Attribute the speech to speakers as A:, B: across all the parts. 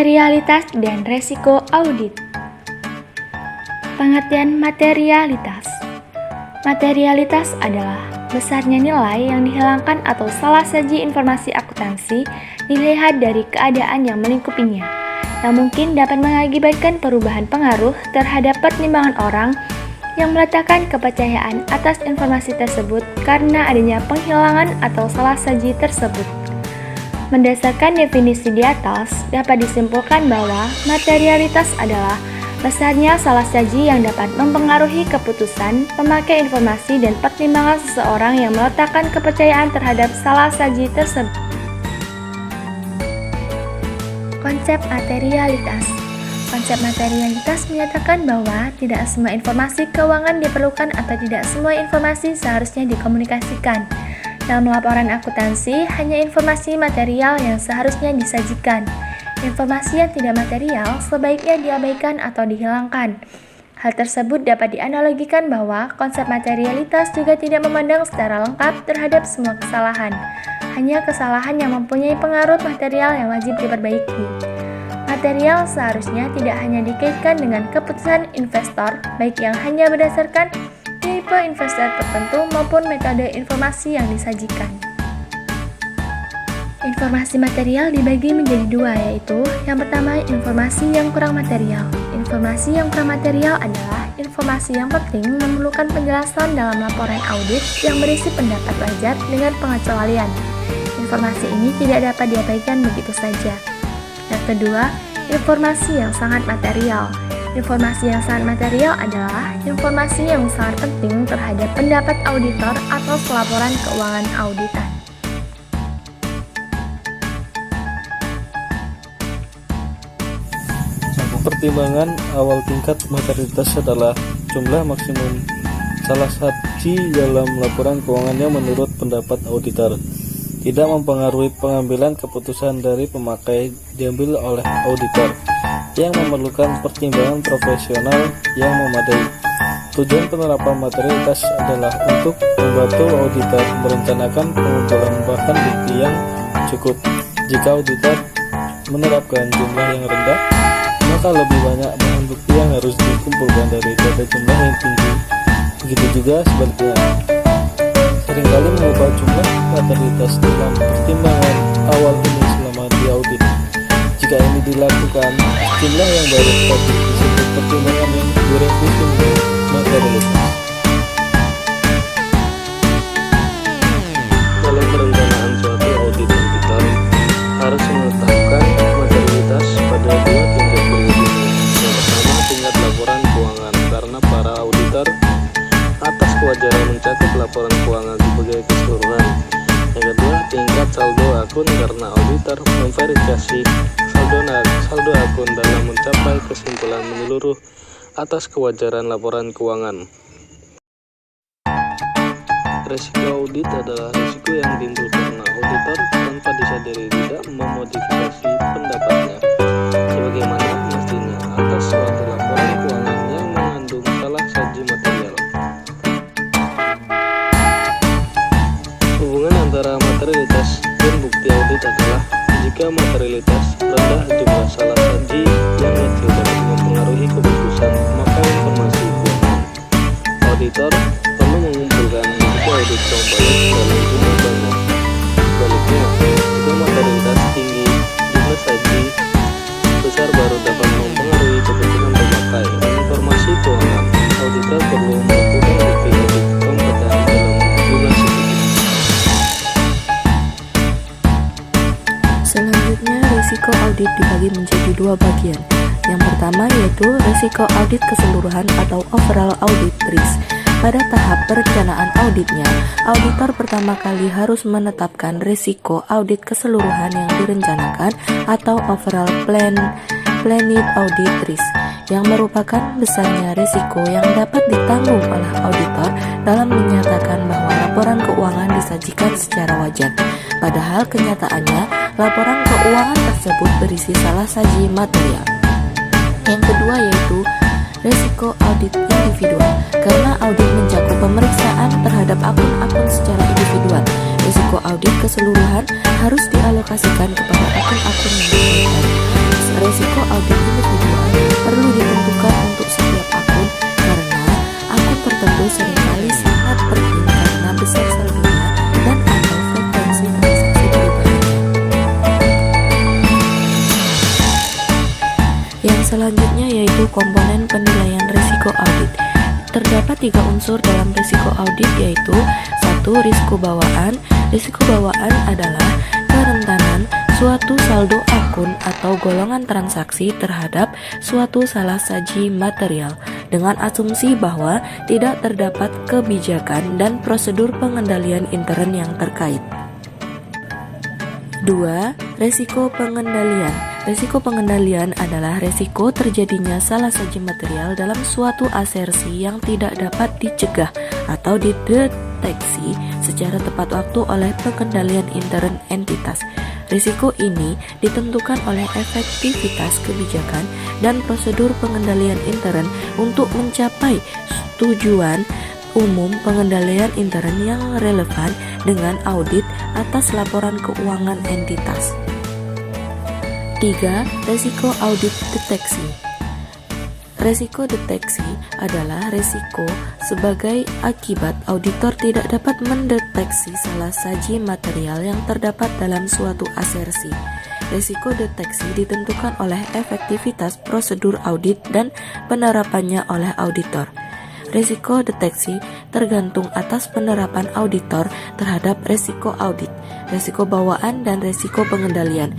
A: Materialitas dan resiko audit. Pengertian materialitas. Materialitas adalah besarnya nilai yang dihilangkan atau salah saji informasi akuntansi dilihat dari keadaan yang melingkupinya, yang mungkin dapat mengakibatkan perubahan pengaruh terhadap pertimbangan orang yang meletakkan kepercayaan atas informasi tersebut karena adanya penghilangan atau salah saji tersebut. Berdasarkan definisi di atas, dapat disimpulkan bahwa materialitas adalah besarnya salah saji yang dapat mempengaruhi keputusan pemakai informasi dan pertimbangan seseorang yang meletakkan kepercayaan terhadap salah saji tersebut. Konsep materialitas. Konsep materialitas menyatakan bahwa tidak semua informasi keuangan diperlukan atau tidak semua informasi seharusnya dikomunikasikan. Dalam laporan akuntansi, hanya informasi material yang seharusnya disajikan. Informasi yang tidak material sebaiknya diabaikan atau dihilangkan. Hal tersebut dapat dianalogikan bahwa konsep materialitas juga tidak memandang secara lengkap terhadap semua kesalahan. Hanya kesalahan yang mempunyai pengaruh material yang wajib diperbaiki. Material seharusnya tidak hanya dikaitkan dengan keputusan investor, baik yang hanya berdasarkan tipe investor tertentu maupun metode informasi yang disajikan. Informasi material dibagi menjadi dua, yaitu yang pertama informasi yang kurang material. Informasi yang kurang material adalah informasi yang penting memerlukan penjelasan dalam laporan audit yang berisi pendapat wajar dengan pengecualian. Informasi ini tidak dapat diabaikan begitu saja. Yang kedua, informasi yang sangat material. Informasi yang sangat material adalah informasi yang sangat penting terhadap pendapat auditor atau pelaporan keuangan auditan.
B: Pertimbangan awal tingkat materialitas adalah jumlah maksimum salah saji dalam laporan keuangannya menurut pendapat auditor. Tidak mempengaruhi pengambilan keputusan dari pemakai diambil oleh auditor yang memerlukan pertimbangan profesional yang memadai. Tujuan penerapan materialitas adalah untuk membantu auditor merencanakan pengumpulan bahan bukti yang cukup. Jika auditor menerapkan jumlah yang rendah, maka lebih banyak bahan bukti yang harus dikumpulkan daripada jumlah yang tinggi. Begitu juga sebaliknya. Seringkali mengubah jumlah materialitas dalam pertimbangan awal ini selama di audit. Jika ini dilakukan, jumlah yang baru tadi disebut pertimbangan yang direvisi menjadi materialitas.
C: Dalam perencanaan suatu audit auditor harus menetapkan materialitas pada dua tingkat berikut. Yang pertama, tingkat laporan keuangan, karena para auditor atas kewajaran mencakup laporan keuangan sebagai keseluruhan. Yang kedua, tingkat saldo akun, karena auditor memverifikasi saldo akun dalam mencapai kesimpulan menyeluruh atas kewajaran laporan keuangan. Risiko audit adalah risiko yang timbul karena auditor tanpa disadari tidak memodifikasi pendapatnya sebagaimana mestinya atas suatu laporan keuangan yang mengandung salah saji material. Hubungan antara materialitas dan bukti audit adalah jika materialitas rendah, jumlah salah saji yang kecil dapat mempengaruhi keputusan pemakai informasi keuangan. Auditor perlu mengumpulkan risiko audit kembali dalam jumlah banyak. Sebaliknya, jika materialitas tinggi, jumlah saji besar baru dapat mempengaruhi keputusan pemakai informasi keuangan. Auditor perlu melakukan bukti audit kompeten dalam jumlah sedikit.
D: Selanjutnya, risiko audit dibagi menjadi dua bagian. Yang pertama yaitu risiko audit keseluruhan atau overall audit risk. Pada tahap perencanaan auditnya, auditor pertama kali harus menetapkan risiko audit keseluruhan yang direncanakan atau overall planned audit risk, yang merupakan besarnya risiko yang dapat ditanggung oleh auditor dalam menyatakan bahwa laporan keuangan disajikan secara wajar. Padahal kenyataannya, laporan keuangan tersebut berisi salah saji material. Yang kedua yaitu risiko audit individual, karena audit mencakup pemeriksaan terhadap akun-akun secara individual. Risiko audit keseluruhan harus dialokasikan kepada akun-akun yang berbeda. Resiko audit individual perlu ditentukan untuk setiap akun karena akun tertentu seringkali sangat penting karena besar saldonya dan atau frekuensi transaksi daripadanya. Yang selanjutnya yaitu komponen penilaian risiko audit. Terdapat 3 unsur dalam risiko audit yaitu 1. Risiko bawaan. Risiko bawaan adalah kerentanan suatu saldo akun atau golongan transaksi terhadap suatu salah saji material dengan asumsi bahwa tidak terdapat kebijakan dan prosedur pengendalian intern yang terkait. 2. Resiko pengendalian. Resiko pengendalian adalah resiko terjadinya salah saji material dalam suatu asersi yang tidak dapat dicegah atau dideteksi secara tepat waktu oleh pengendalian intern entitas. Risiko ini ditentukan oleh efektivitas kebijakan dan prosedur pengendalian intern untuk mencapai tujuan umum pengendalian intern yang relevan dengan audit atas laporan keuangan entitas. 3. Resiko audit deteksi. Resiko deteksi adalah resiko sebagai akibat auditor tidak dapat mendeteksi salah saji material yang terdapat dalam suatu asersi. Resiko deteksi ditentukan oleh efektivitas prosedur audit dan penerapannya oleh auditor. Resiko deteksi tergantung atas penerapan auditor terhadap resiko audit, resiko bawaan, dan resiko pengendalian.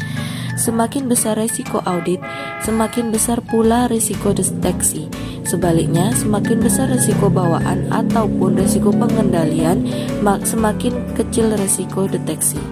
D: Semakin besar resiko audit, semakin besar pula resiko deteksi. Sebaliknya, semakin besar resiko bawaan ataupun resiko pengendalian, semakin kecil resiko deteksi.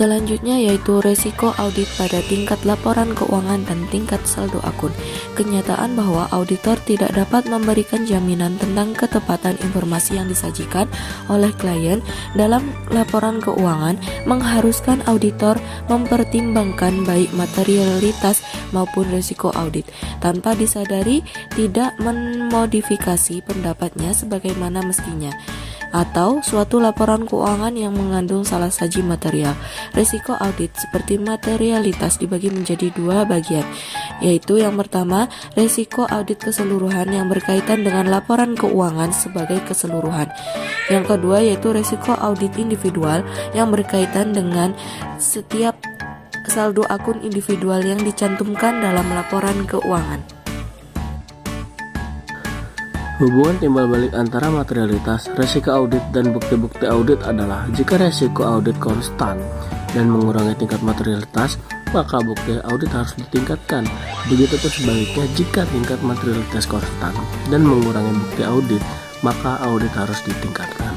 D: Selanjutnya yaitu resiko audit pada tingkat laporan keuangan dan tingkat saldo akun. Kenyataan bahwa auditor tidak dapat memberikan jaminan tentang ketepatan informasi yang disajikan oleh klien dalam laporan keuangan mengharuskan auditor mempertimbangkan baik materialitas maupun resiko audit tanpa disadari tidak memodifikasi pendapatnya sebagaimana mestinya, atau suatu laporan keuangan yang mengandung salah saji material. Risiko audit seperti materialitas dibagi menjadi 2 bagian, yaitu yang pertama, risiko audit keseluruhan yang berkaitan dengan laporan keuangan sebagai keseluruhan. Yang kedua yaitu risiko audit individual yang berkaitan dengan setiap saldo akun individual yang dicantumkan dalam laporan keuangan.
C: Hubungan timbal balik antara materialitas, resiko audit, dan bukti-bukti audit adalah jika resiko audit konstan dan mengurangi tingkat materialitas, maka bukti audit harus ditingkatkan. Begitupun sebaliknya, jika tingkat materialitas konstan dan mengurangi bukti audit, maka audit harus ditingkatkan.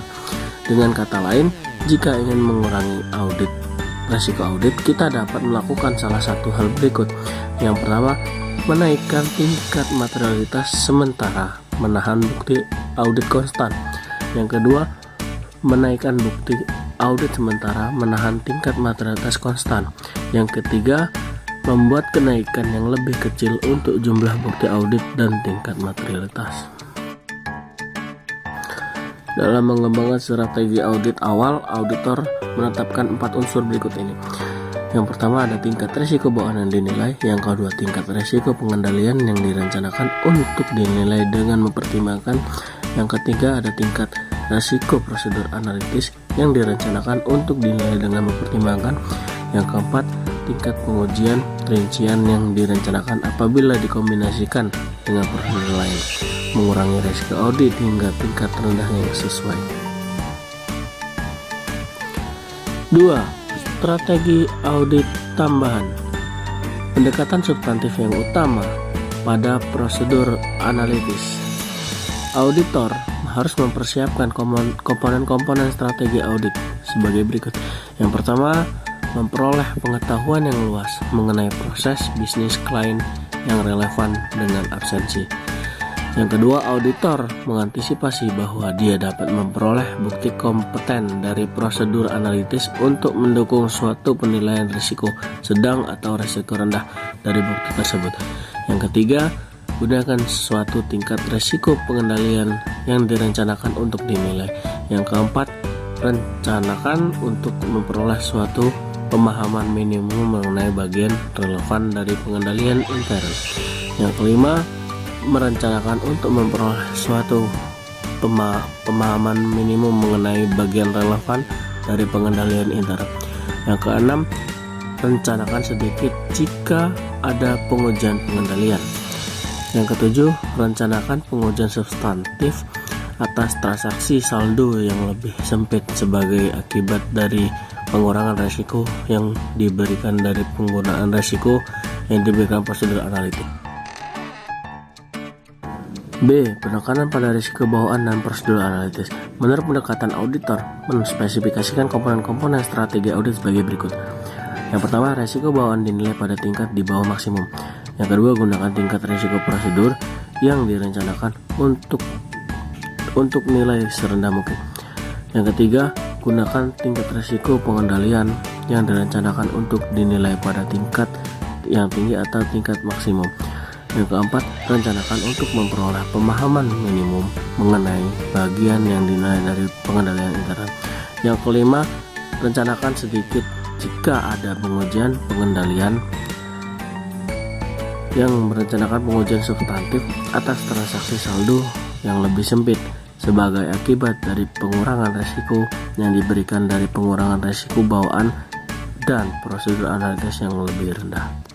C: Dengan kata lain, jika ingin mengurangi resiko audit, kita dapat melakukan salah satu hal berikut. Yang pertama, menaikkan tingkat materialitas sementara menahan bukti audit konstan. Yang kedua, menaikkan bukti audit sementara menahan tingkat materialitas konstan. Yang ketiga, membuat kenaikan yang lebih kecil untuk jumlah bukti audit dan tingkat materialitas. Dalam mengembangkan strategi audit awal, auditor menetapkan 4 unsur berikut ini. Yang pertama ada tingkat resiko bawaan yang dinilai, yang kedua tingkat resiko pengendalian yang direncanakan untuk dinilai dengan mempertimbangkan, yang ketiga ada tingkat resiko prosedur analitis yang direncanakan untuk dinilai dengan mempertimbangkan, yang keempat tingkat pengujian rincian yang direncanakan apabila dikombinasikan dengan prosedur lain, mengurangi resiko audit hingga tingkat terendah yang sesuai. 2. Strategi audit tambahan. Pendekatan substantif yang utama pada prosedur analitis. Auditor harus mempersiapkan komponen-komponen strategi audit sebagai berikut. Yang pertama, memperoleh pengetahuan yang luas mengenai proses bisnis klien yang relevan dengan absensi. Yang kedua, auditor mengantisipasi bahwa dia dapat memperoleh bukti kompeten dari prosedur analitis untuk mendukung suatu penilaian risiko sedang atau risiko rendah dari bukti tersebut. Yang ketiga, gunakan suatu tingkat risiko pengendalian yang direncanakan untuk dinilai. Yang keempat, rencanakan untuk memperoleh suatu pemahaman minimum mengenai bagian relevan dari pengendalian intern. Yang kelima, merencanakan untuk memperoleh suatu pemahaman minimum mengenai bagian relevan dari pengendalian intern. Yang keenam, rencanakan sedikit jika ada pengujian pengendalian. Yang ketujuh, rencanakan pengujian substantif atas transaksi saldo yang lebih sempit sebagai akibat dari pengurangan resiko yang diberikan dari penggunaan resiko yang diberikan prosedur analitik. B. Penekanan pada risiko bawaan dan prosedur analitis. Menurut pendekatan auditor, menspesifikasikan komponen-komponen strategi audit sebagai berikut. Yang pertama, risiko bawaan dinilai pada tingkat di bawah maksimum. Yang kedua, gunakan tingkat risiko prosedur yang direncanakan untuk nilai serendah mungkin. Yang ketiga, gunakan tingkat risiko pengendalian yang direncanakan untuk dinilai pada tingkat yang tinggi atau tingkat maksimum. Yang keempat, rencanakan untuk memperoleh pemahaman minimum mengenai bagian yang dinilai dari pengendalian intern. Yang kelima, rencanakan sedikit jika ada pengujian pengendalian yang merencanakan pengujian substantif atas transaksi saldo yang lebih sempit sebagai akibat dari pengurangan resiko yang diberikan dari pengurangan resiko bawaan dan prosedur analitis yang lebih rendah.